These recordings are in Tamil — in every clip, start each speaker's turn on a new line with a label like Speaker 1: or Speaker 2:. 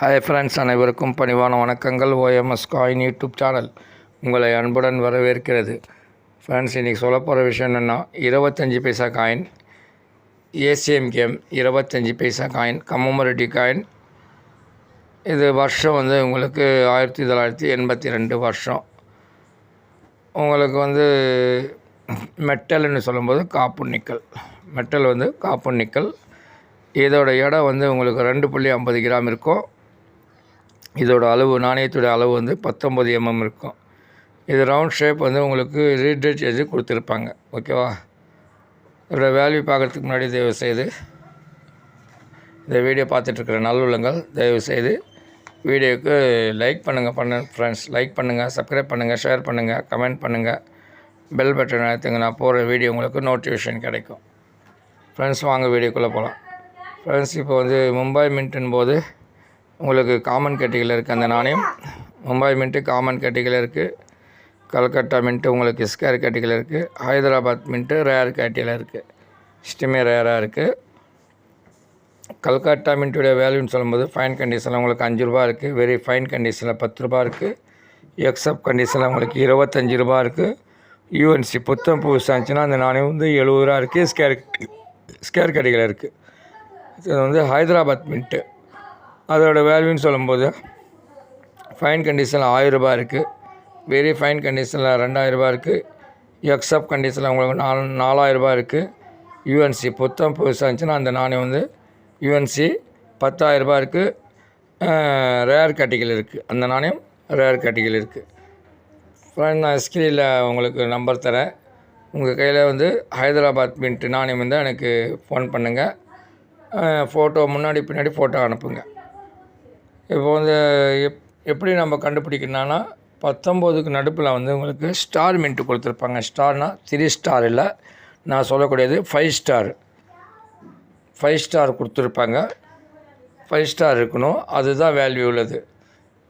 Speaker 1: ஹாய் ஃப்ரெண்ட்ஸ், அனைவருக்கும் பணிவான வணக்கங்கள். ஓஎம்எஸ் காயின் யூடியூப் சேனல் உங்களை அன்புடன் வரவேற்கிறது. ஃப்ரெண்ட்ஸ், இன்றைக்கி சொல்ல போகிற விஷயம் என்னென்னா, 25 பைசா காயின், ஏசிஎம் கேம் 25 பைசா காயின், கம்மமரேட்டிவ் காயின். இது வருஷம் உங்களுக்கு 1982 வருஷம். உங்களுக்கு மெட்டல்னு சொல்லும்போது காப்பு நிக்கல். மெட்டல் காப்பு நிக்கல். இதோட எடை உங்களுக்கு 2.50 கிராம் இருக்கும். இதோட அளவு, நாணயத்தோட அளவு 19 mm இருக்கும். இது ரவுண்ட் ஷேப் உங்களுக்கு ரீட்ரேட் எழுதி கொடுத்துருப்பாங்க. ஓகேவா? இதோட வேல்யூ பார்க்குறதுக்கு முன்னாடி தயவுசெய்து இந்த வீடியோ பார்த்துட்ருக்குற நல்லுள்ளங்கள் தயவுசெய்து வீடியோவுக்கு லைக் பண்ணுங்கள் ஃப்ரெண்ட்ஸ். லைக் பண்ணுங்கள், சப்ஸ்கிரைப் பண்ணுங்கள், ஷேர் பண்ணுங்கள், கமெண்ட் பண்ணுங்கள், பெல் பட்டன் அழுத்துங்க. நான் போகிற வீடியோ உங்களுக்கு நோட்டிஃபிகேஷன் கிடைக்கும். ஃப்ரெண்ட்ஸ், வாங்க வீடியோக்குள்ளே போகலாம். ஃப்ரெண்ட்ஸ், இப்போ மும்பை மின்ட்டுன்னு போது உங்களுக்கு காமன் கேட்டகரியில் இருக்குது அந்த நாணயம். மும்பை மின்ட்டு காமன் கேட்டகரியில் இருக்குது. கல்கட்டா மின்ட்டு உங்களுக்கு ஸ்கேர் கேட்டகரியில் இருக்குது. ஹைதராபாத் மின்ட்டு ரேர் கேட்டகரியில் இருக்குது. ஸ்டிமே ரேராக இருக்குது. கல்கட்டா மின்ட்டுடைய வேல்யூன்னு சொல்லும்போது ஃபைன் கண்டிஷனில் உங்களுக்கு 5 ரூபா இருக்குது. வெரி ஃபைன் கண்டிஷனில் 10 ரூபா இருக்குது. எக்ஸப்ட் கண்டிஷனில் உங்களுக்கு 25 ரூபா இருக்குது. யூஎன்சி புத்தம் புதுசாக இருந்துச்சுன்னா அந்த நாணயம் 70 ரூபா இருக்குது. ஸ்கேர் கேட்டகரியில் இருக்குது. இது ஹைதராபாத் மின்ட்டு. அதோட வேல்யூன்னு சொல்லும்போது ஃபைன் கண்டிஷனில் 1000 ரூபா இருக்குது. வெரி ஃபைன் கண்டிஷனில் 2000 ரூபா இருக்குது. எக்ஸப்ட் கண்டிஷனில் உங்களுக்கு 4000 ரூபா இருக்குது. யூஎன்சி புத்தம் புதுசாக இருந்துச்சுன்னா அந்த நாணயம் யூஎன்சி 10,000 ரூபா இருக்குது. ரேர் கேட்டகரியில் இருக்குது அந்த நாணயம். ரேர் கேட்டகரியில் இருக்குது. ஃப்ரெண்ட், நான் ஸ்க்ரீனில் உங்களுக்கு நம்பர் தரேன். உங்கள் கையில் ஹைதராபாத் மின்ட் நாணயம் எனக்கு ஃபோன் பண்ணுங்கள். ஃபோட்டோ முன்னாடி பின்னாடி ஃபோட்டோ அனுப்புங்க. இப்போ எப்படி நம்ம கண்டுபிடிக்கணும்னா, 19க்கு நடுப்பில் உங்களுக்கு ஸ்டார் மின்ட்டு கொடுத்துருப்பாங்க. ஸ்டார்னால் 3 ஸ்டார் இல்லை, நான் சொல்லக்கூடியது 5 ஸ்டார். 5 ஸ்டார் கொடுத்துருப்பாங்க. 5 ஸ்டார் இருக்கணும். அதுதான் வேல்யூ உள்ளது.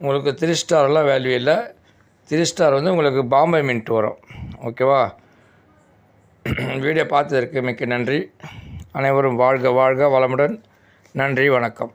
Speaker 1: உங்களுக்கு 3 ஸ்டாரெலாம் வேல்யூ இல்லை. 3 ஸ்டார் உங்களுக்கு பாம்பே மின்ட் வரும். ஓகேவா? வீடியோ பார்த்ததற்கு மிக்க நன்றி. அனைவரும் வாழ்க வாழ்க வளமுடன். நன்றி, வணக்கம்.